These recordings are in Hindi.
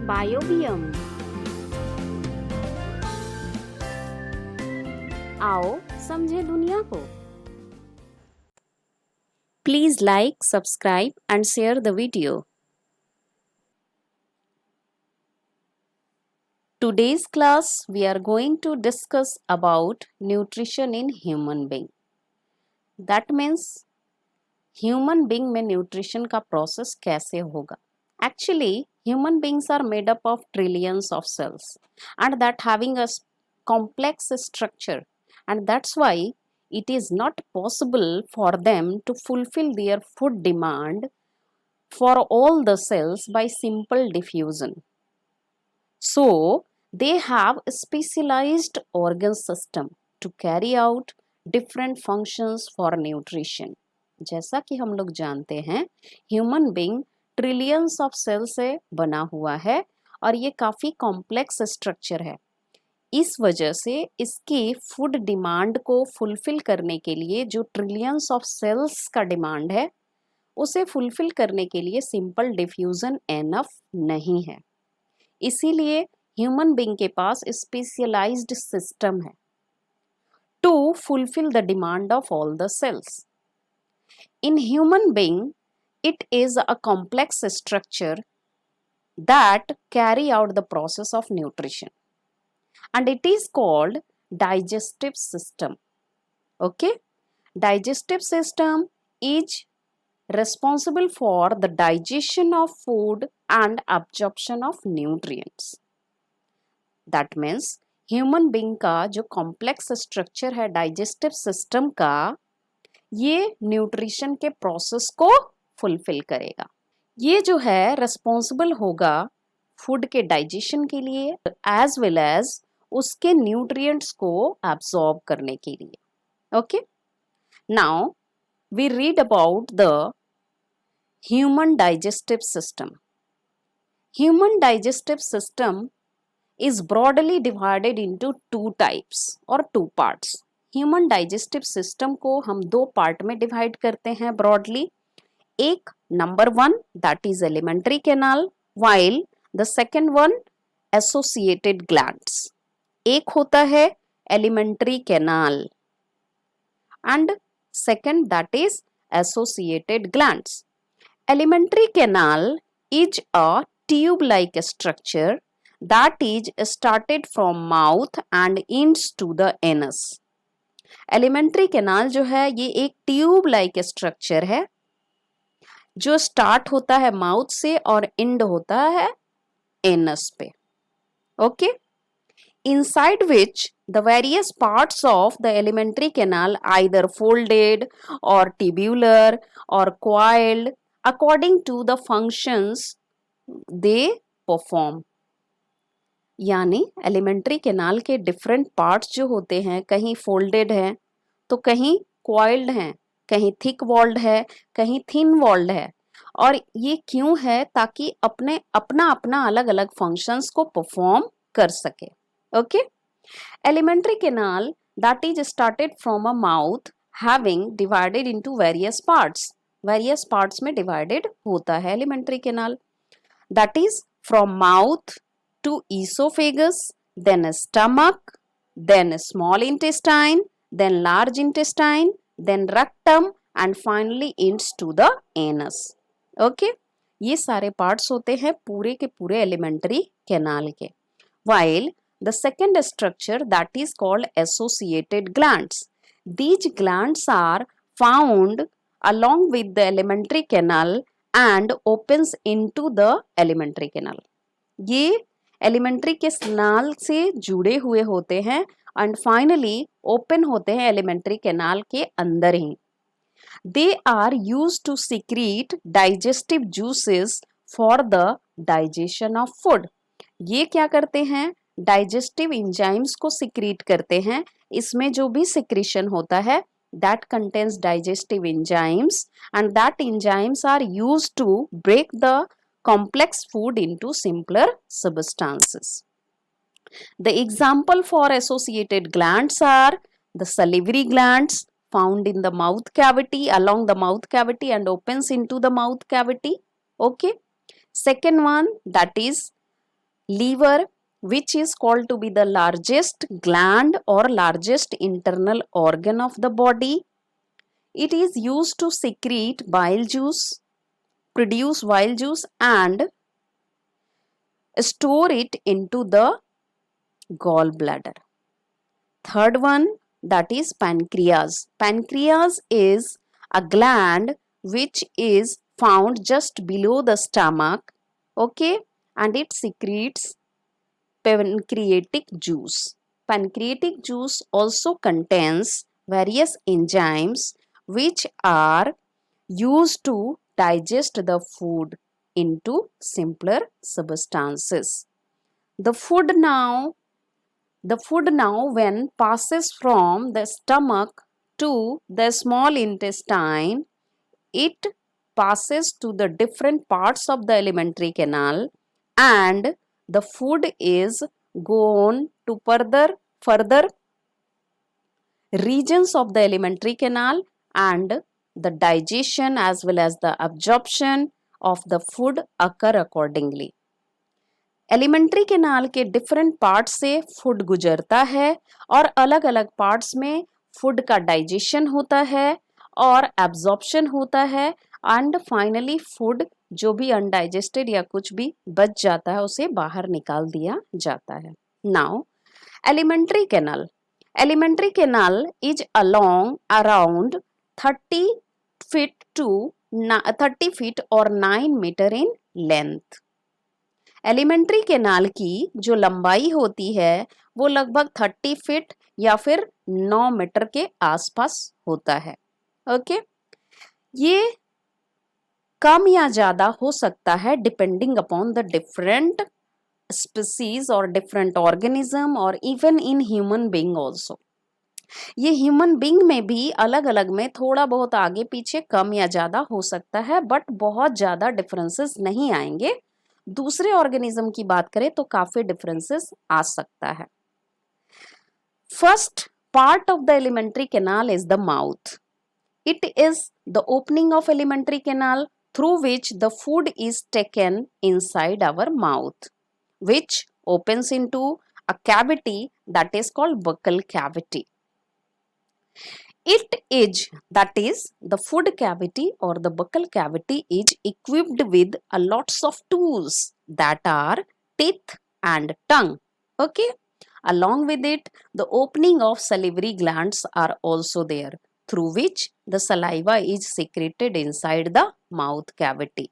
बायोबियम। आओ समझे दुनिया को। Please like, subscribe and share the video. Today's class we are going to discuss about nutrition in human being. That means human being में nutrition का process कैसे होगा. Actually, human beings are made up of trillions of cells and that having a complex structure, and that's why it is not possible for them to fulfill their food demand for all the cells by simple diffusion. So, they have a specialized organ system to carry out different functions for nutrition. जैसा कि हम लोग जानते हैं, human being trillions of cell से बना हुआ है और ये काफ़ी कॉम्प्लेक्स स्ट्रक्चर है। इस वजह से इसकी फूड डिमांड को फुलफिल करने के लिए जो ट्रिलियंस ऑफ सेल्स का डिमांड है, उसे फुलफिल करने के लिए सिंपल डिफ्यूजन एनफ नहीं है। इसीलिए ह्यूमन बीइंग के पास स्पेशलाइज्ड सिस्टम है to fulfil the demand of all the cells. In human being it is a complex structure that carry out the process of nutrition and it is called digestive system. Okay, digestive system is responsible for the digestion of food and absorption of nutrients. That means human being का जो complex structure है digestive system का, ये nutrition के process को फुलफिल करेगा। ये जो है रिस्पॉन्सिबल होगा फूड के डाइजेशन के लिए एज वेल एज उसके न्यूट्रिएंट्स को एब्सॉर्ब करने के लिए। Okay, now we read about the human digestive system. Human digestive system is broadly divided into two types और two parts. Human digestive system को हम दो पार्ट में डिवाइड करते हैं ब्रॉडली। एक number one that is alimentary canal, while the second one associated glands. एक होता है alimentary canal and second that is associated glands. Alimentary canal is a tube like structure that is started from mouth and ends to the anus. Alimentary canal जो है ये एक ट्यूब लाइक स्ट्रक्चर है जो स्टार्ट होता है माउथ से और एंड होता है एनस पे। Okay, inside which the various parts of the alimentary canal either folded or tubular or coiled according to the functions they perform. यानी एलिमेंट्री कैनाल के डिफरेंट पार्ट्स जो होते हैं, कहीं फोल्डेड हैं तो कहीं कॉइल्ड हैं, कहीं थिक वॉल्ड है, कहीं थिन वॉल्ड है। और ये क्यों है? ताकि अपना अलग अलग फंक्शंस को परफॉर्म कर सके। Okay, alimentary canal that is started from a mouth having divided into various parts में डिवाइडेड होता है alimentary canal. That is from mouth to oesophagus, then stomach, then small intestine, then large intestine, then rectum and finally ends to the anus. Okay, ये सारे पार्ट्स होते हैं पूरे के पूरे एलिमेंट्री कैनाल के। While the second structure that is called associated glands, these glands are found along with the elementary canal and opens into the elementary canal. ये एलिमेंट्री के नाल से जुड़े हुए होते हैं एंड फाइनली ओपन होते हैं एलिमेंट्री कैनाल के अंदर ही। They are use to secrete digestive juices for the digestion of food. ये क्या करते हैं? डाइजेस्टिव एंजाइम्स को सिक्रीट करते हैं। इसमें जो भी सिक्रीशन होता है that contains digestive enzymes and that enzymes are used to break the complex food into simpler substances. The example for associated glands are the salivary glands found in the mouth cavity, along the mouth cavity and opens into the mouth cavity. Okay. Second one, that is liver, which is called to be the largest gland or largest internal organ of the body. It is used to secrete bile juice, produce bile juice and store it into the gallbladder. Third one, that is pancreas. Pancreas is a gland which is found just below the stomach, okay, and it secretes pancreatic juice. Pancreatic juice also contains various enzymes which are used to digest the food into simpler substances. The food now when passes from the stomach to the small intestine, it passes to the different parts of the alimentary canal and the food is gone to further regions of the alimentary canal and the digestion as well as the absorption of the food occur accordingly. Elementary canal के डिफरेंट पार्ट से फूड गुजरता है और अलग अलग पार्ट्स में फूड का डाइजेशन होता है और एब्जॉर्प्शन होता है एंड फाइनली फूड जो भी अनडाइजेस्टेड या कुछ भी बच जाता है उसे बाहर निकाल दिया जाता है. Now alimentary canal is along around 30 feet or 9 metre in length. Alimentary canal की जो लंबाई होती है वो लगभग 30 फीट या फिर 9 मीटर के आसपास होता है. ओके, ये कम या ज्यादा हो सकता है depending upon the different species और डिफरेंट ऑर्गेनिज्म और even in human being also. ये ह्यूमन बीइंग में भी अलग अलग में थोड़ा बहुत आगे पीछे कम या ज्यादा हो सकता है बट बहुत ज्यादा डिफरेंसेस नहीं आएंगे. दूसरे ऑर्गेनिज्म की बात करें तो काफी डिफरेंसेस आ सकता है. First part of the alimentary canal is the mouth. It is the opening of alimentary canal through which the food is taken inside our mouth, which opens into a cavity that is called buccal cavity. That is the food cavity or the buccal cavity is equipped with a lots of tools that are teeth and tongue. Okay, along with it the opening of salivary glands are also there, through which the saliva is secreted inside the mouth cavity.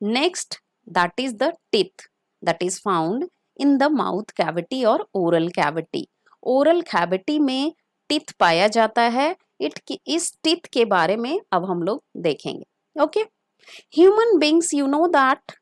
Next, that is the teeth that is found in the mouth cavity or oral cavity. Oral cavity में टीथ पाया जाता है. इस टीथ के बारे में अब हम लोग देखेंगे. Okay, human beings, you know that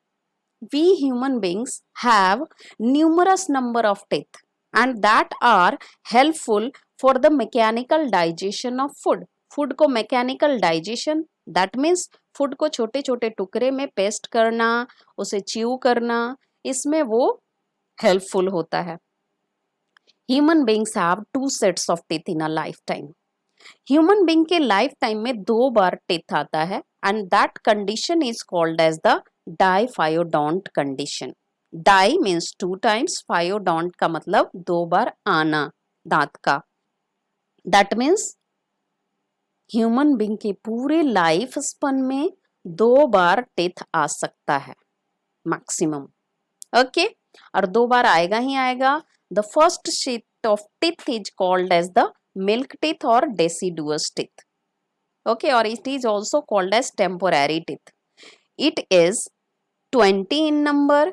we human beings have numerous number of teeth and that are helpful for the mechanical digestion of food. Food को mechanical digestion, that means food को छोटे छोटे टुकड़े में पेस्ट करना, उसे च्यू करना, इसमें वो हेल्पफुल होता है. Human beings have 2 sets of teeth in a lifetime. Human being के लाइफ टाइम में 2 बार टीथ आता है and that condition is called as the diphyodont condition. Di means 2 times, phyodont का मतलब 2 बार आना दांत का. दैट मीन्स ह्यूमन बींग के पूरे लाइफ स्पन में 2 बार टीथ आ सकता है मैक्सिमम. ओके, और 2 बार आएगा ही आएगा. The first set of teeth is called as the milk teeth or deciduous teeth. Okay, और it is also called as temporary teeth. It is 20 in number.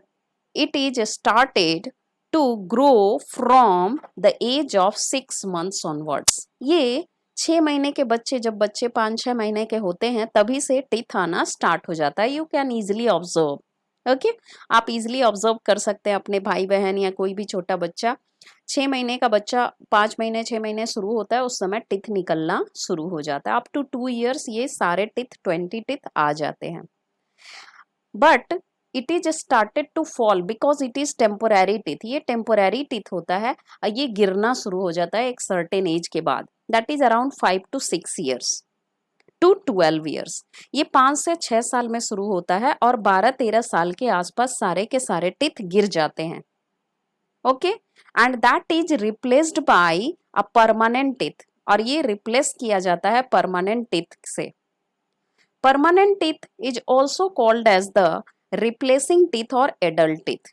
It is started to grow from the age of 6 months onwards. ये 6 महीने के बच्चे, जब बच्चे 5-6 महीने के होते हैं तभी से टीथ आना स्टार्ट हो जाता है. You can easily observe. Okay, आप इजिली ऑब्जर्व कर सकते हैं अपने भाई बहन या कोई भी छोटा बच्चा. 6 महीने का बच्चा 5 महीने 6 महीने शुरू होता है, उस समय टीथ निकलना शुरू हो जाता है. अप टू 2 years ये सारे टीथ 20 टीथ आ जाते हैं. But it is started to fall because it is temporary teeth, ये टेम्पोररी टीथ होता है और ये गिरना शुरू हो जाता है एक सर्टेन एज के बाद, that is around 5 to 6 years to 12 years। ये 5 से 6 साल में शुरू होता है और 12-13 साल के आसपास सारे के सारे टीथ गिर जाते हैं। Okay, and that is replaced by a permanent teeth, और ये रिप्लेस किया जाता है परमानेंट टीथ से। Permanent teeth is also called as the replacing teeth और adult teeth.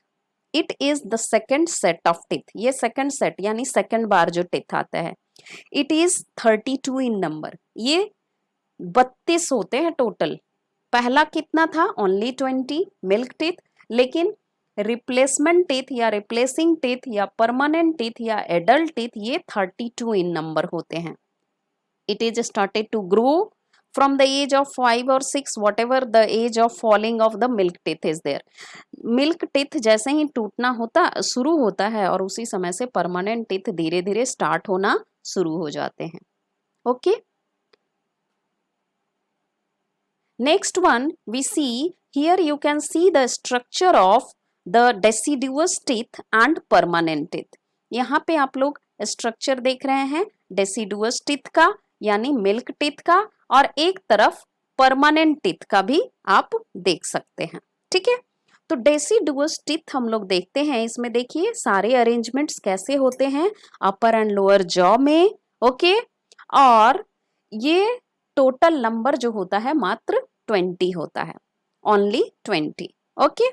It is the second set of teeth, ये सेकेंड सेट यानी सेकेंड बार जो टीथ आता है। इट इज 32 इन नंबर, ये 32 होते हैं टोटल। पहला कितना था? ओनली 20 मिल्क टीथ, लेकिन रिप्लेसमेंट टीथ या रिप्लेसिंग टीथ या परमानेंट टीथ या एडल्ट टीथ ये 32 इन नंबर होते हैं। It is started to grow from the age of 5 or 6, whatever the age of falling of the milk teeth is there। Milk teeth जैसे ही टूटना होता शुरू होता है और उसी समय से परमानेंट टीथ धीरे धीरे स्टार्ट होना शुरू हो जाते हैं। Okay, next one we see here, you can see the structure of the deciduous teeth and permanent teeth. यहाँ पे आप लोग स्ट्रक्चर देख रहे हैं डेसिडुअस टीथ का यानी मिल्क टीथ का, और एक तरफ परमानेंट टीथ का भी आप देख सकते हैं। ठीक है, तो डेसिडुअस टीथ हम लोग देखते हैं। इसमें देखिए सारे अरेंजमेंट्स कैसे होते हैं अपर एंड लोअर जॉ में। ओके, और ये टोटल नंबर जो होता है मात्र 20 होता है, ओनली 20। ओके,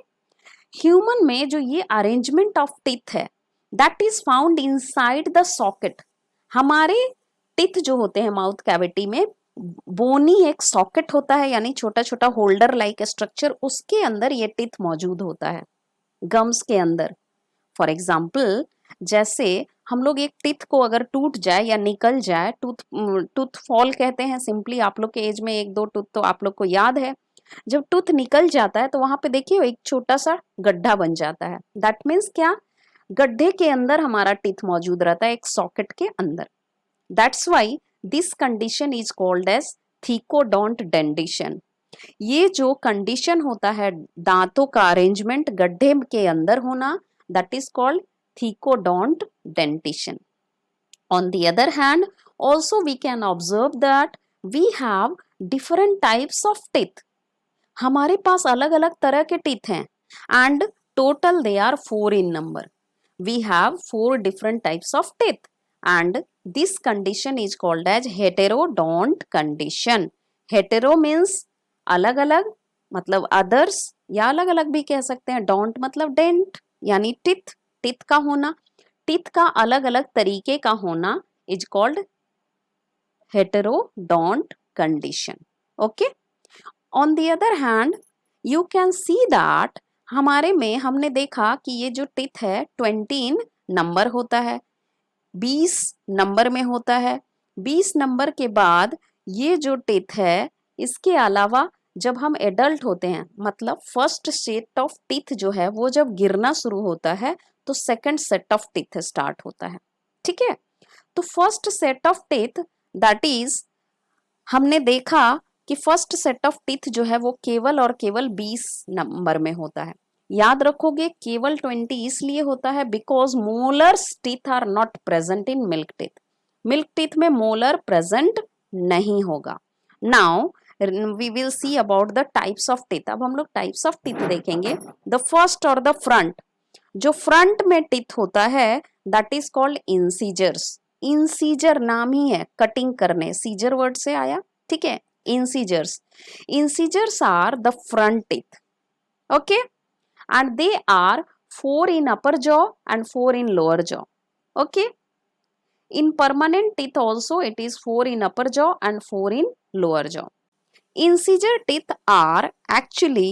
ह्यूमन में जो ये अरेंजमेंट ऑफ टीथ है that is found inside the socket. हमारे टीथ जो होते हैं माउथ कैविटी में बोनी एक सॉकेट होता है, यानी छोटा छोटा होल्डर लाइक स्ट्रक्चर, उसके अंदर ये टीथ मौजूद होता है गम्स के अंदर। फॉर एग्जाम्पल, जैसे हम लोग एक टीथ को अगर टूट जाए या निकल जाए, टूथ फॉल कहते हैं सिंपली, आप लोग के एज में 1-2 टूथ तो आप लोग को याद है। जब टूथ निकल जाता है तो वहां पे देखिए एक छोटा सा गड्ढा बन जाता है, दैट मीन्स क्या? गड्ढे के अंदर हमारा टीथ मौजूद रहता है एक सॉकेट के अंदर। That's why this condition is called as thecodont dentition. ये जो कंडीशन होता है दांतों का अरेंजमेंट गड्ढे के अंदर होना, that is called thecodont dentition. On the other hand, also we can observe that we have different types of teeth। हमारे पास अलग अलग तरह के टीथ हैं and total they are 4 in number। We have 4 different types of teeth and this condition is called as heterodont condition। hetero means अलग अलग, मतलब others, या अलग अलग भी कह सकते हैं। don't मतलब dent यानी टीथ, टीथ का होना, टीथ का अलग अलग तरीके का होना is called heterodont condition. Okay, on the other hand you can see that हमारे में हमने देखा कि ये जो टीथ है 20 नंबर होता है, 20 नंबर में होता है। 20 नंबर के बाद ये जो टीथ है, इसके अलावा जब हम एडल्ट होते हैं, मतलब फर्स्ट सेट ऑफ टीथ जो है वो जब गिरना शुरू होता है तो second set of teeth start होता है। ठीक है, तो first set of teeth that is, हमने देखा कि फर्स्ट सेट ऑफ टीथ जो है वो केवल और केवल 20 नंबर में होता है। याद रखोगे केवल 20 इसलिए होता है because molars teeth are not present in milk teeth. Milk teeth में मोलर प्रेजेंट नहीं होगा। Now we will see about the types of teeth। अब हम लोग टाइप्स ऑफ टीथ देखेंगे। द फर्स्ट और द फ्रंट, जो फ्रंट में टीथ होता है that is called incisors. Incisor नाम ही है कटिंग करने, सीजर वर्ड से आया। ठीक है, incisors, incisors are the front teeth. Okay, and they are 4 in upper jaw and 4 in lower jaw। okay, in permanent teeth also it is 4 in upper jaw and 4 in lower jaw। Incisor teeth are actually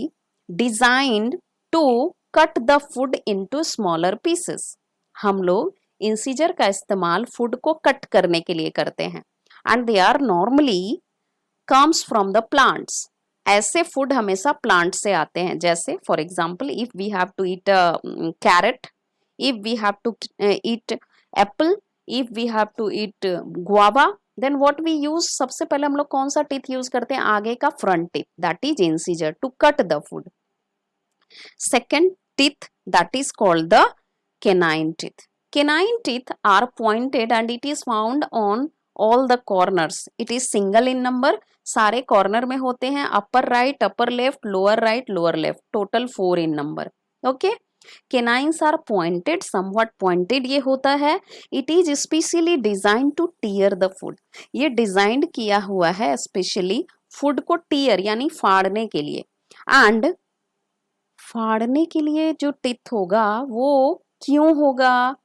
designed to cut the food into smaller pieces। हम लोग इंसीजर का इस्तेमाल फूड को कट करने के लिए करते हैं and they are normally comes from the plants। ऐसे फूड हमेशा प्लांट से आते हैं, जैसे for example if we have to eat carrot, if we have to eat apple, if we have to eat guava, then what we use, सबसे पहले हम लोग कौन सा टीथ यूज करते हैं? आगे का front teeth, that is incisor to cut the food. Second teeth, that is called the canine teeth. Canine teeth are pointed and it is found on all the corners. It is single in number. सारे कॉर्नर में होते हैं. Upper right, upper left, lower right, lower left. Total 4 in number. Okay. Canines are pointed, somewhat pointed ये होता है. It is specially designed to tear the food. ये डिजाइन किया हुआ है स्पेशली फूड को टीयर यानी फाड़ने के लिए. एंड फाड़ने के लिए जो टिथ होगा वो क्यों होगा?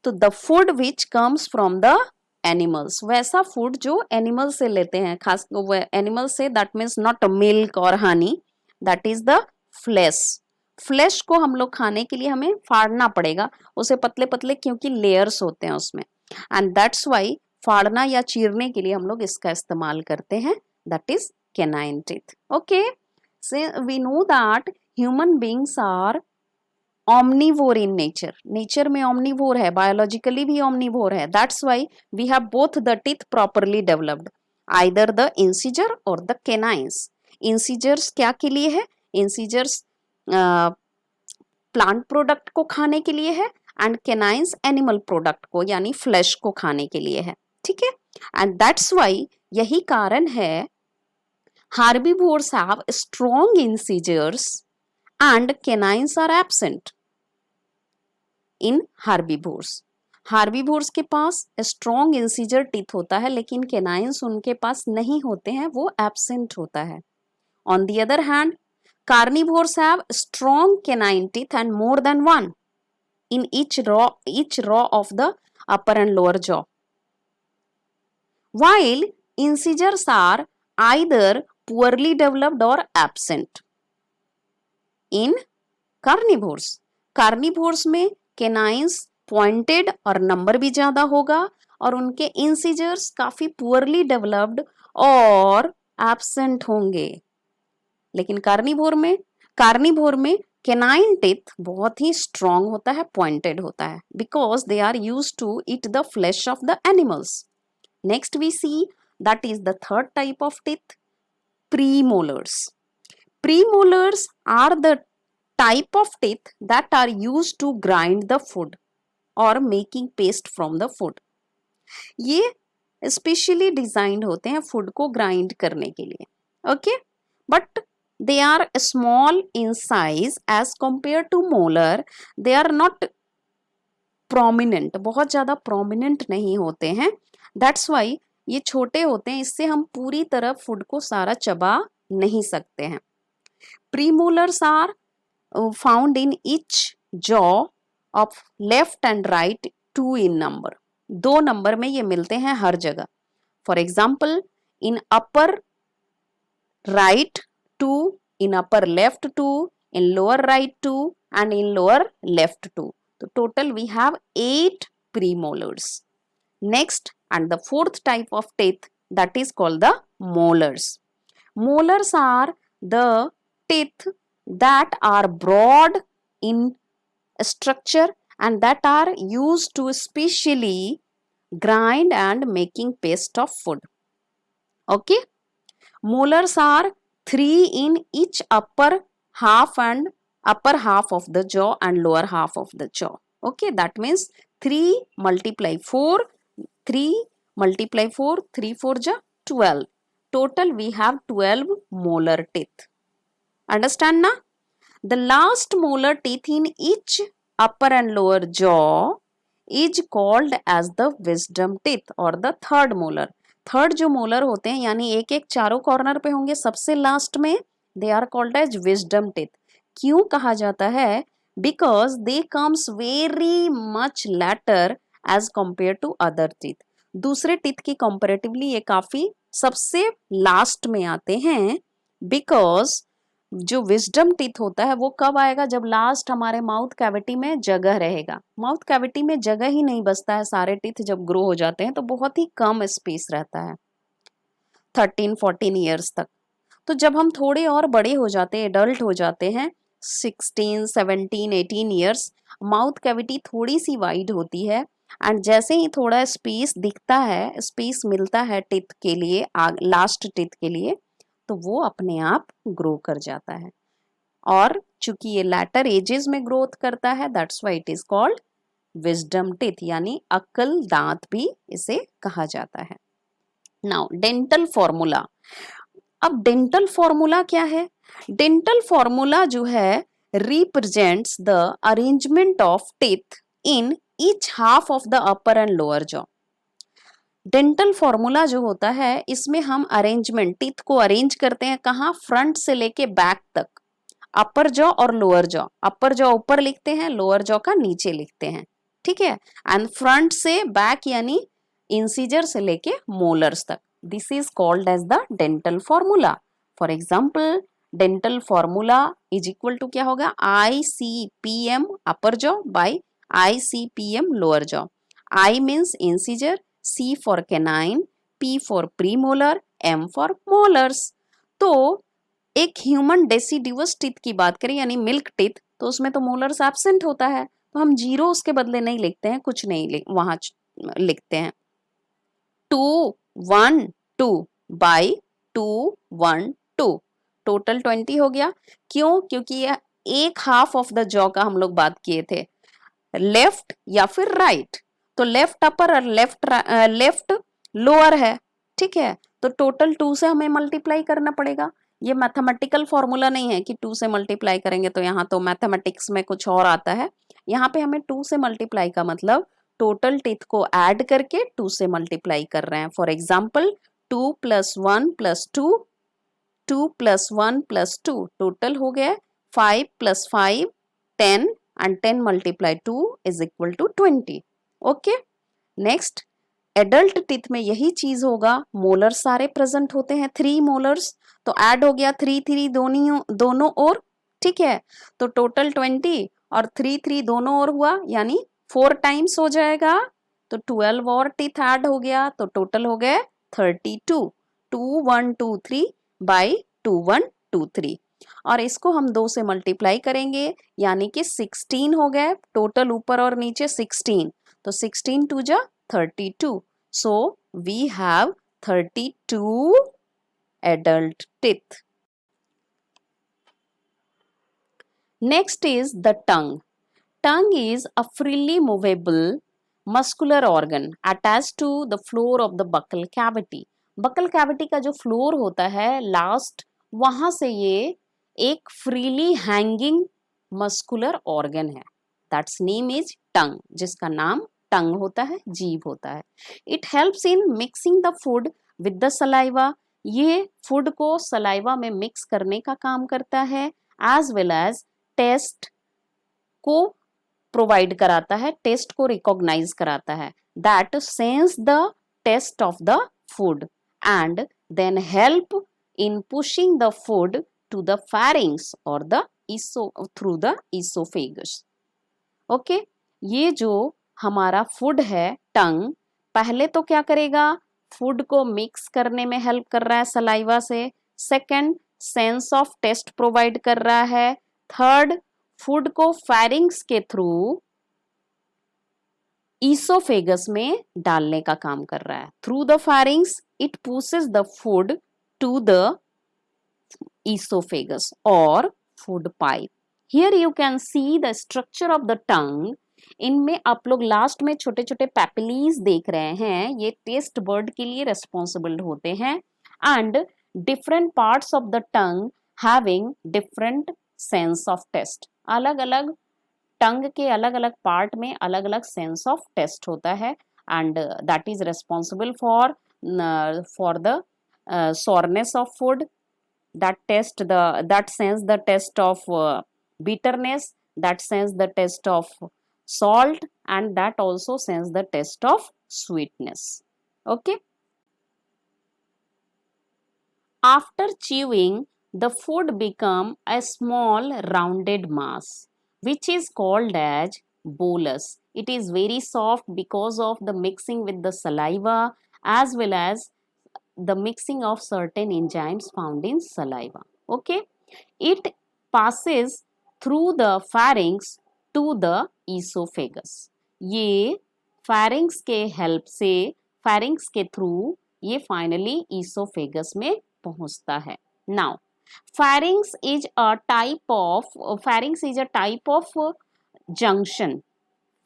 तो the food which comes from the animals, वैसा फूड जो एनिमल से लेते हैं, खास एनिमल से, दैट मीन्स नॉट मिल्क और Honey, that is the flash. Flash को हम लोग खाने के लिए हमें फाड़ना पड़ेगा, उसे पतले पतले, क्योंकि लेयर्स होते हैं उसमें. एंड दैट्स वाई फाड़ना या चीरने के लिए हम लोग इसका इस्तेमाल करते हैं, that is canine teeth. Okay. We know that human beings are omnivore in nature. Nature में omnivore है, बायोलॉजिकली भी omnivore है. That's why we have both the teeth properly developed, either the incisor or the canines. Incisors क्या के लिए है? Incisors प्लांट प्रोडक्ट को खाने के लिए है एंड canines एनिमल प्रोडक्ट को यानी फ्लैश को खाने के लिए है. ठीक है. एंड दैट्स वाई यही कारण है herbivores have strong incisors and canines are absent in herbivores. herbivores के पास strong incisor teeth होता है लेकिन canines उनके पास नहीं होते हैं, वो absent होता है. On the other hand, carnivores have strong canine teeth and more than one in each row of the upper and lower jaw, while incisors are either poorly developed or absent in carnivores. carnivores में canines पॉइंटेड और नंबर भी ज्यादा होगा और उनके इंसिजर्स काफी पुअरली डेवलप्ड और एब्सेंट होंगे. लेकिन कार्निवोर में कैनाइन टीथ बहुत ही स्ट्रॉन्ग होता है, पॉइंटेड होता है, because they are used to eat the flesh of the animals. Next we see that is the third type of teeth, premolars. Premolars are the type of teeth that are used to grind the food or making paste from the food. ये स्पेशली डिजाइंड होते हैं फूड को ग्राइंड करने के लिए. Okay. But they are small in size as compare to molar. They are not prominent, बहुत ज्यादा प्रोमिनेंट नहीं होते हैं. दैट्स वाई ये छोटे होते हैं, इससे हम पूरी तरह फूड को सारा चबा नहीं सकते हैं. Premolars are found in each jaw of left and right, 2 in number. 2 number में ये मिलते हैं हर जगह. For example, in upper right 2, in upper left 2, in lower right 2, and in lower left 2. So total we have 8 premolars. Next, and the fourth type of teeth, that is called the molars. Molars are the teeth that are broad in structure and that are used to specially grind and making paste of food. Okay. Molars are 3 in each upper half of the jaw and lower half of the jaw. Okay, that means 3 multiply 4, 3 multiply 4, 3 4 ja 12. Total we have 12 molar teeth. Understand na? The last molar teeth in each upper and lower jaw is called as the wisdom teeth or the third molar. Third जो मोलर होते हैं यानी एक एक चारों कॉर्नर पे होंगे सबसे लास्ट में, they are called as wisdom teeth. क्यों कहा जाता है? Because they comes very much later as compare to other teeth. दूसरे टीथ की कंपेरेटिवली ये काफी सबसे लास्ट में आते हैं. बिकॉज जो विजडम टीथ होता है वो कब आएगा? जब लास्ट हमारे माउथ कैविटी में जगह रहेगा. माउथ कैविटी में जगह ही नहीं बचता है, सारे टीथ जब ग्रो हो जाते हैं तो बहुत ही कम स्पेस रहता है 13-14 ईयर्स तक. तो जब हम थोड़े और बड़े हो जाते हैं, एडल्ट हो जाते हैं 16, 17, 18 ईयर्स, माउथ कैविटी थोड़ी सी वाइड होती है एंड जैसे ही थोड़ा स्पेस दिखता है, स्पेस मिलता है टीथ के लिए, लास्ट टीथ के लिए, तो वो अपने आप ग्रो कर जाता है और चूंकि ये लैटर एजेस में ग्रोथ करता है, that's why it is called wisdom teeth, यानी अक्ल दांत भी इसे कहा जाता है। Now dental formula. अब डेंटल फॉर्मूला क्या है? डेंटल फॉर्मूला जो है represents the arrangement of teeth in each half of the upper and lower jaw. Dental formula जो होता है इसमें हम अरेंजमेंट, टीथ को अरेंज करते हैं कहाँ? फ्रंट से लेके बैक तक, अपर जॉ और लोअर जॉ। अपर जॉ ऊपर लिखते हैं, लोअर जॉ का नीचे लिखते हैं, ठीक है। एंड फ्रंट से बैक यानी इंसीजर से लेके मोलर्स तक, this is called as the dental formula. For example dental formula is equal to क्या होगा? ICPM upper jaw by ICPM lower jaw. I means incisor, C for canine, P for premolar, M for molars. तो एक ह्यूमन डेसिडिवस टीथ की बात करें यानी मिल्क टीथ, तो उसमें तो मोलर्स एब्सेंट होता है, तो हम जीरो उसके बदले नहीं लिखते हैं, कुछ नहीं वहां लिखते हैं 2 1 2 बाई 2 1 2, टोटल 20 हो गया। क्यों? क्योंकि यह एक हाफ ऑफ द जॉ का हम लोग बात किए थे, लेफ्ट या फिर राइट, तो लेफ्ट अपर और लेफ्ट लोअर है, ठीक है। तो टोटल 2 से हमें मल्टीप्लाई करना पड़ेगा। ये मैथमेटिकल फॉर्मूला नहीं है कि 2 से मल्टीप्लाई करेंगे, तो यहाँ तो मैथमेटिक्स में कुछ और आता है। यहाँ पे हमें 2 से मल्टीप्लाई का मतलब टोटल टीथ को ऐड करके 2 से मल्टीप्लाई कर रहे हैं। फॉर एग्जाम्पल 2 + 1 + 2, 2 + 1 + 2, टोटल हो गया 5 + 5 10, and 10 multiply 2 is equal to 20. Okay, next adult teeth में यही चीज होगा, मोलर सारे प्रेजेंट होते हैं, 3 मोलर्स, तो ऐड हो गया 3 3 दोनों ओर, ठीक है। तो टोटल 20 और 3 3 दोनों ओर हुआ, यानी 4 टाइम्स हो जाएगा, तो 12 और टीथ ऐड हो गया, तो टोटल हो गए 32, 2 1 2 3 बाई 2 1 2 3, और इसको हम 2 से मल्टीप्लाई करेंगे यानी कि 16 हो गए, टोटल ऊपर और नीचे 16, तो 16 2 जा 32, so we have 32 adult teeth. Next is the tongue. Tongue is a freely movable muscular organ attached to the floor of the buccal cavity. Buccal cavity का जो फ्लोर होता है लास्ट, वहां से ये एक फ्रीली हैंगिंग मस्कुलर ऑर्गन है, दैट्स नेम इज टंग, जिसका नाम टंग होता है, जीभ होता है। It helps in mixing the food with the saliva, ये फूड को सलाइवा में मिक्स करने का काम करता है, एज वेल एज टेस्ट को प्रोवाइड कराता है, टेस्ट को रिकॉग्नाइज कराता है, that sense the taste of the food and then help in pushing the food to the pharynx or the through the esophagus. Okay, ये जो हमारा फूड है टंग, पहले तो क्या करेगा? फूड को मिक्स करने में हेल्प कर रहा है सलाइवा से, second sense of taste provide कर रहा है, थर्ड फूड को फैरिंग्स के थ्रू ईसोफेगस में डालने का काम कर रहा है, through the फैरिंग्स it pushes the food to the esophagus or food pipe. Here you can see the structure of the tongue. इनमें आप लोग लास्ट में छोटे छोटे पैपिलीज देख रहे हैं, ये टेस्ट बर्ड के लिए रेस्पॉन्सिबल होते हैं, and different parts of the tongue having different sense of taste. अलग अलग टंग के अलग अलग पार्ट में अलग अलग सेंस ऑफ टेस्ट होता है, and that is responsible for the soreness of food, that sense the taste of bitterness, that sense the taste of salt, and that also sense the taste of sweetness. Okay, after chewing the food become a small rounded mass which is called as bolus. It is very soft because of the mixing with the saliva as well as the mixing of certain enzymes found in saliva. Okay, it passes through the pharynx to the esophagus. ये pharynx के help से, pharynx के थ्रू ये finally esophagus में पहुंचता है. Now Pharynx is a type of junction.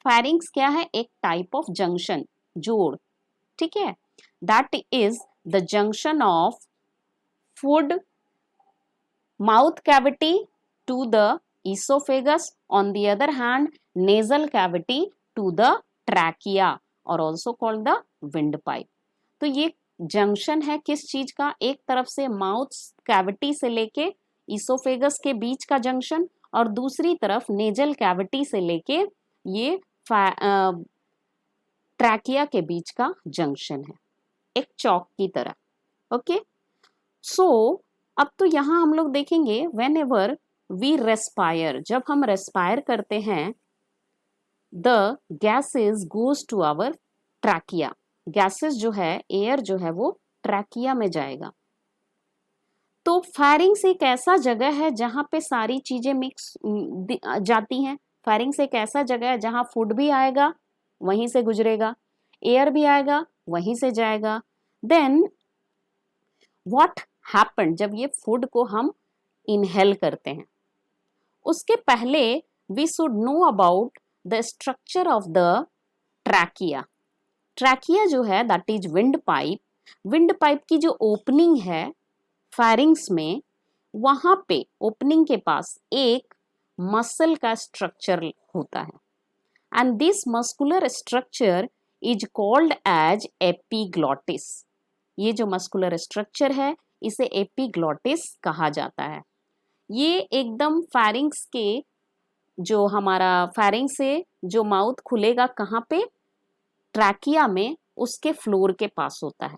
Pharynx क्या है? एक type of junction, जोड़, ठीक है? That is the junction of food mouth cavity to the esophagus. On the other hand, nasal cavity to the trachea or also called the windpipe. तो ये जंक्शन है किस चीज का? एक तरफ से माउथ कैविटी से लेके इसोफेगस के बीच का जंक्शन और दूसरी तरफ नेजल कैविटी से लेके ये ट्रैकिया के बीच का जंक्शन है, एक चौक की तरह। ओके, सो अब तो यहाँ हम लोग देखेंगे वेन एवर वी रेस्पायर, जब हम रेस्पायर करते हैं, the gases goes to our trachea. Gases जो है, एयर जो है वो ट्रैकिया में जाएगा। तो फैरिंग्स एक ऐसा जगह है जहां पे सारी चीजें मिक्स जाती हैं। फैरिंग्स एक ऐसा जगह है जहां फूड भी आएगा, वहीं से गुजरेगा, एयर भी आएगा, वहीं से जाएगा। देन व्हाट हैपन, जब ये फूड को हम इनहेल करते हैं, उसके पहले we should know about the structure of the trachea. Trachea जो है that is wind pipe. Wind pipe की जो ओपनिंग है फैरिंग्स में, वहां पे ओपनिंग के पास एक मसल का स्ट्रक्चर होता है and this muscular structure is called as epiglottis. ये जो मस्कुलर स्ट्रक्चर है इसे एपिग्लॉटिस कहा जाता है। ये एकदम फैरिंग्स के जो हमारा फैरिंग से जो माउथ खुलेगा कहाँ पे? ट्रैकिया में, उसके फ्लोर के पास होता है।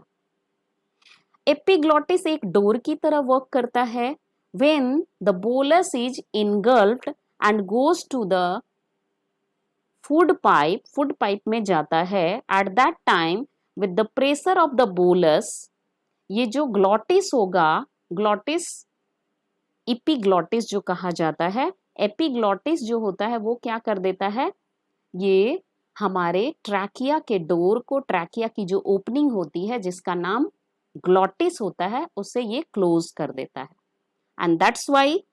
एपिग्लॉटिस एक डोर की तरह वर्क करता है। When the bolus is engulfed and goes to the food pipe में जाता है। At that time with the pressure of the bolus, ये जो ग्लॉटिस होगा, ग्लॉटिस एपिग्लॉटिस जो कहा जाता है, एपिग्लॉटिस जो होता है वो क्या कर देता है? ये हमारे ट्रैकिया के डोर को, ट्रैकिया की जो ओपनिंग होती है जिसका नाम ग्लॉटिस होता है, उसे ये क्लोज कर देता है and that's why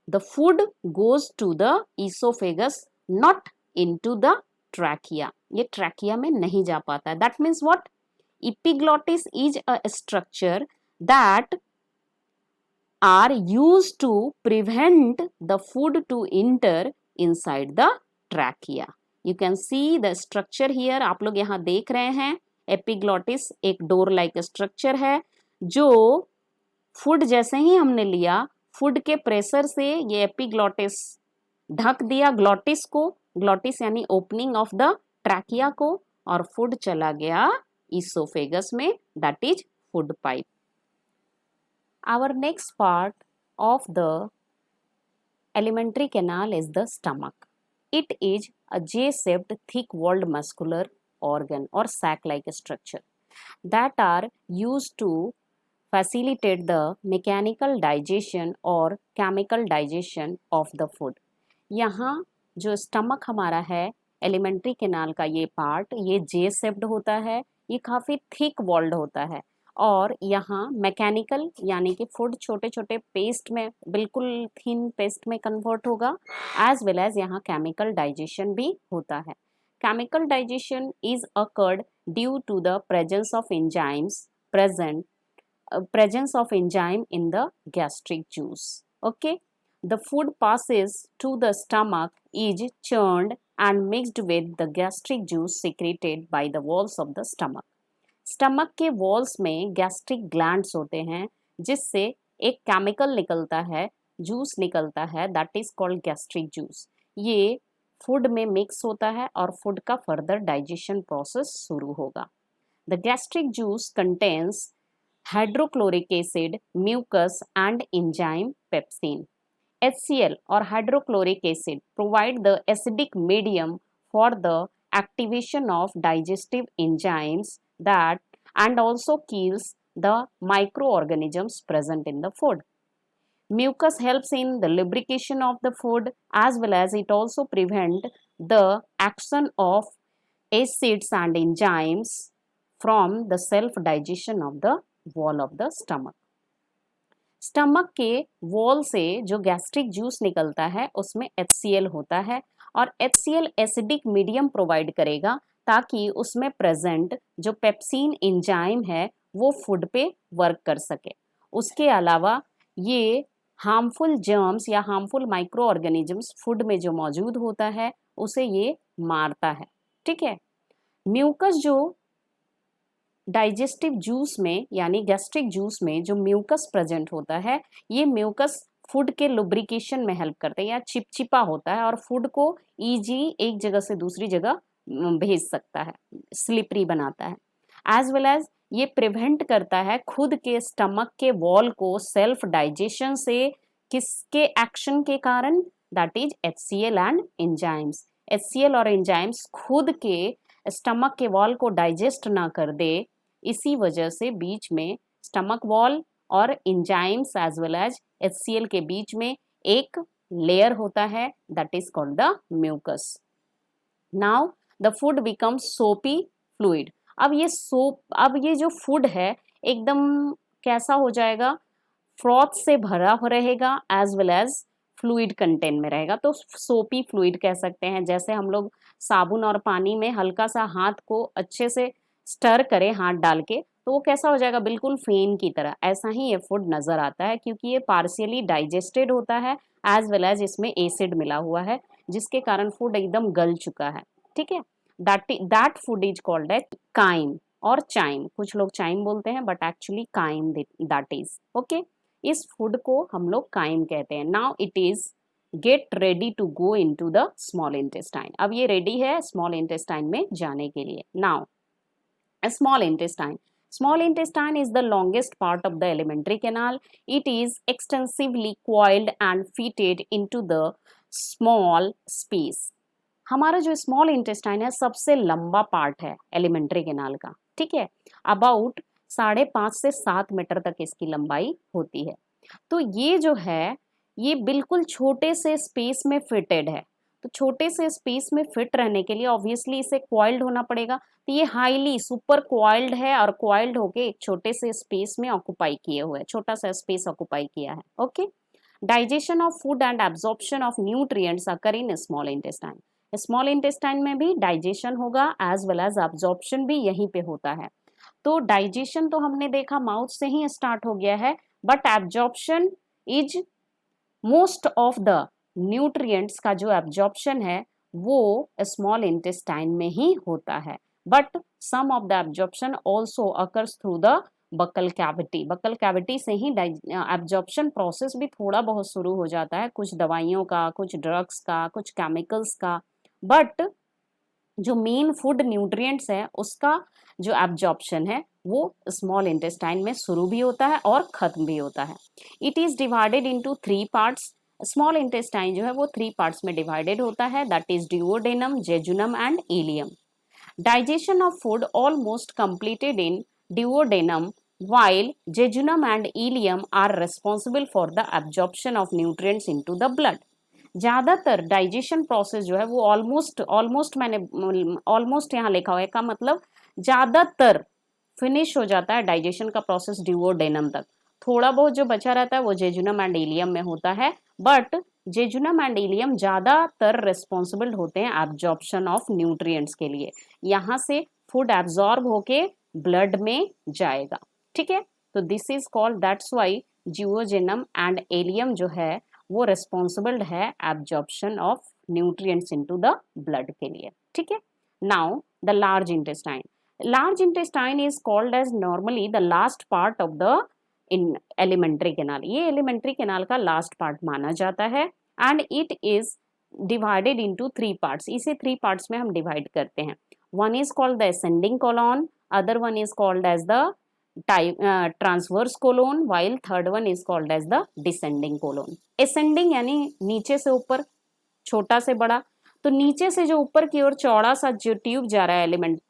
the food goes to the oesophagus not into the trachea. ये ट्रैकिया में नहीं जा पाता है। That means what? Epiglottis is a structure that are used to prevent the food to enter inside the trachea. You can see the structure here. आप लोग यहाँ देख रहे हैं एपिग्लॉटिस एक डोर लाइक स्ट्रक्चर है जो फूड जैसे ही हमने लिया, फूड के प्रेशर से ये एपिग्लॉटिस ढक दिया ग्लॉटिस को, ग्लॉटिस यानी ओपनिंग ऑफ द ट्रैकिया को, और फूड चला गया इसोफेगस में, that is food pipe. Our next part of the alimentary canal is the stomach. It is a J-shaped, thick-walled muscular organ or sac-like structure that are used to facilitate the mechanical digestion or chemical digestion of the food. यहाँ जो स्टमक हमारा है, एलिमेंट्री कैनाल का ये पार्ट, ये J-shaped होता है, ये काफ़ी थिक वॉल्ड होता है और यहाँ मैकेनिकल यानी कि फूड छोटे छोटे पेस्ट में, बिल्कुल थिन पेस्ट में कन्वर्ट होगा, एज वेल एज यहाँ केमिकल डाइजेशन भी होता है। Chemical digestion is occurred due to the presence of enzymes presence of enzyme in the gastric juice. Okay, the food passes to the stomach, is churned and mixed with the gastric juice secreted by the walls of the stomach. Stomach के वॉल्स में गैस्ट्रिक ग्लैंड्स होते हैं जिससे एक केमिकल निकलता है, जूस निकलता है, that is called gastric juice. ये फूड में मिक्स होता है और फूड का फर्दर डाइजेशन प्रोसेस शुरू होगा। The gastric juice contains hydrochloric acid, mucus and enzyme pepsin. HCl और hydrochloric acid provide the acidic medium for the activation of digestive enzymes that and also kills the microorganisms present in the food. Mucus helps in the lubrication of the food as well as it also prevent the action of acids and enzymes from the self digestion of the wall of the stomach. Stomach के वॉल से जो गैस्ट्रिक जूस निकलता है उसमें HCl होता है और HCl एसिडिक मीडियम प्रोवाइड करेगा ताकि उसमें प्रेजेंट जो पेप्सिन एंजाइम है वो फूड पे वर्क कर सके। उसके अलावा ये हार्मफुल जर्म्स या हार्मफुल माइक्रो ऑर्गेनिजम्स फूड में जो मौजूद होता है उसे ये मारता है। ठीक है। म्यूकस जो डाइजेस्टिव जूस में यानी गैस्ट्रिक जूस में जो म्यूकस प्रेजेंट होता है, ये म्यूकस फूड के लुब्रिकेशन में हेल्प करते हैं या चिपचिपा होता है और फूड को इजी एक जगह से दूसरी जगह भेज सकता है, स्लिपरी बनाता है। एज वेल एज ये प्रिवेंट करता है खुद के स्टमक के वॉल को सेल्फ डाइजेशन से, किसके एक्शन के कारण, that is HCl and enzymes. HCl और एंजाइम्स खुद के स्टमक के वॉल को डाइजेस्ट ना कर दे, इसी वजह से बीच में स्टमक वॉल और enzymes as well as HCl के बीच में एक लेयर होता है that is called the mucus. Now the food becomes soapy fluid. अब ये जो फूड है एकदम कैसा हो जाएगा, फ्रॉथ से भरा हो रहेगा as well as fluid content में रहेगा, तो सोपी फ्लूइड कह सकते हैं। जैसे हम लोग साबुन और पानी में हल्का सा हाथ को अच्छे से स्टर करें हाथ डाल के, तो वो कैसा हो जाएगा, बिल्कुल फेन की तरह। ऐसा ही ये फूड नजर आता है क्योंकि ये पार्शियली डाइजेस्टेड होता है एज वेल एज इसमें एसिड मिला हुआ है जिसके कारण फूड एकदम गल चुका है। ठीक है। That food is called at chyme और चाइम। कुछ लोग चाइम बोलते हैं but actually chyme that is okay. इस फूड को हम लोग काइम कहते हैं। Now it is get ready to go into the small intestine. अब ये रेडी है स्मॉल इंटेस्टाइन में जाने के लिए। Now small intestine. Small intestine is the longest part of the alimentary canal. It is extensively coiled and fitted into the small space. हमारा जो स्मॉल इंटेस्टाइन है सबसे लंबा पार्ट है एलिमेंट्री कैनाल का। ठीक है। अबाउट 5.5 से 7 मीटर तक इसकी लंबाई होती है। तो ये जो है ये बिल्कुल छोटे से स्पेस में फिटेड है। तो छोटे से स्पेस में फिट रहने के लिए ऑब्वियसली इसे क्वाइल्ड होना पड़ेगा। तो ये हाईली सुपर क्वाइल्ड है और क्वाइल्ड होके एक छोटे से स्पेस में ऑक्युपाई किए हुए, छोटा सा स्पेस ऑक्युपाई किया है। Okay. Digestion of food and absorption of nutrients occur in small intestine. Small intestine में भी डाइजेशन होगा एज वेल एज एब्जॉर्प्शन भी यहीं पे होता है। तो डाइजेशन तो हमने देखा माउथ से ही स्टार्ट हो गया है, but absorption is most of the nutrients का जो एब्जॉर्प्शन है वो स्मॉल इंटेस्टाइन में ही होता है, but some of the absorption also occurs through the buccal cavity. Buccal cavity से ही एब्जॉर्प्शन प्रोसेस भी थोड़ा बहुत शुरू हो जाता है, कुछ दवाइयों का, कुछ ड्रग्स का, कुछ केमिकल्स का, बट जो मेन फूड न्यूट्रिएंट्स है उसका जो एब्जॉर्प्शन है वो स्मॉल इंटेस्टाइन में शुरू भी होता है और खत्म भी होता है। It is divided into 3 parts. Small intestine जो है वो 3 पार्ट्स में डिवाइडेड होता है, that is duodenum, jejunum and ileum. Digestion of food almost completed in duodenum, while jejunum and ileum are responsible for the absorption of nutrients into the blood. ज्यादातर डाइजेशन प्रोसेस जो है वो ऑलमोस्ट मैंने ऑलमोस्ट यहाँ लिखा हुआ है का मतलब ज्यादातर फिनिश हो जाता है डाइजेशन का प्रोसेस ड्यूओडेनम तक। थोड़ा बहुत जो बचा रहता है वो जेजुनम एंड इलियम में होता है, बट जेजुनम एंड इलियम ज्यादातर रिस्पॉन्सिबल होते हैं एब्जॉर्प्शन ऑफ न्यूट्रिएंट्स के लिए। यहाँ से फूड एब्जॉर्ब होके ब्लड में जाएगा। ठीक है। तो this is called, that's why jejunum and ileum जो है वो रिस्पॉन्सिबल है absorption of nutrients into the blood के लिए। ठीक है। Now the large intestine. Large intestine is called as normally the last part of the in alimentary canal. ये एलिमेंट्री कैनाल का लास्ट पार्ट माना जाता है and it is divided into 3 parts. इसे 3 पार्ट्स में हम डिवाइड करते हैं। One is called the ascending colon, other one is called as the transverse colon, while third one is called as the descending colon. Ascending यानी नीचे से ऊपर, छोटा से बड़ा, तो नीचे से जो ऊपर की ओर चौड़ा सा जो ट्यूब जा रहा है एलिमेंट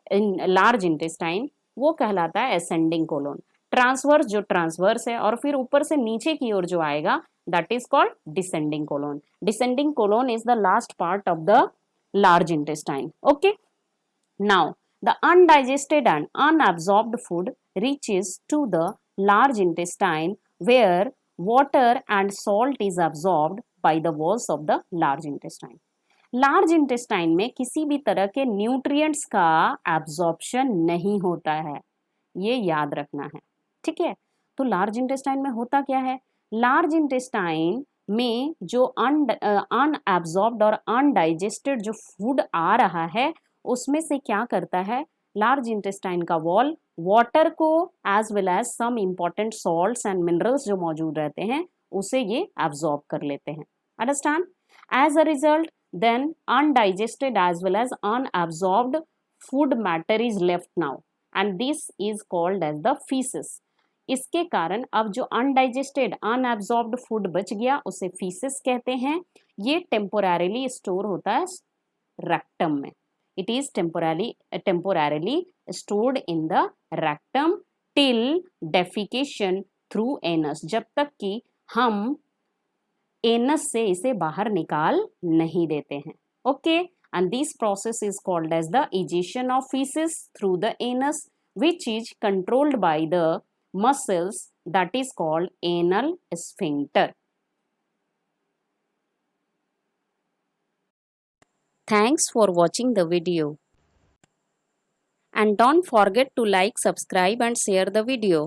लार्ज इंटेस्टाइन वो कहलाता है असेंडिंग कोलोन। ट्रांसवर्स जो ट्रांसवर्स है और फिर ऊपर से नीचे की ओर जो आएगा that is called descending colon. Descending colon is the last part of the large intestine. Okay. Now the undigested and unabsorbed food reaches to the large intestine where water and salt is absorbed by the walls of the large intestine. Large intestine में किसी भी तरह के न्यूट्रिएंट्स का एब्जॉर्प्शन नहीं होता है, ये याद रखना है, ठीक है। तो लार्ज इंटेस्टाइन में होता क्या है, लार्ज इंटेस्टाइन में जो अनएब्जॉर्ब्ड और अनडाइजेस्टेड जो फूड आ रहा है उसमें से क्या करता है, लार्ज इंटेस्टाइन का वॉल वाटर को as well as some important salts and minerals जो मौजूद रहते हैं उसे ये एब्जॉर्ब कर लेते हैं, understand. As a result then undigested as well as unabsorbed food matter is left now and this is called as the feces. इसके कारण अब जो undigested unabsorbed food बच गया उसे feces कहते हैं। ये temporarily स्टोर होता है rectum में, it is temporarily stored in the rectum till defecation through anus, जब तक कि हम एनस से इसे बाहर निकाल नहीं देते हैं, okay. And this process is called as the egestion of faeces through the anus which is controlled by the muscles that is called anal sphincter. Thanks for watching the video and don't forget to like, subscribe and share the video.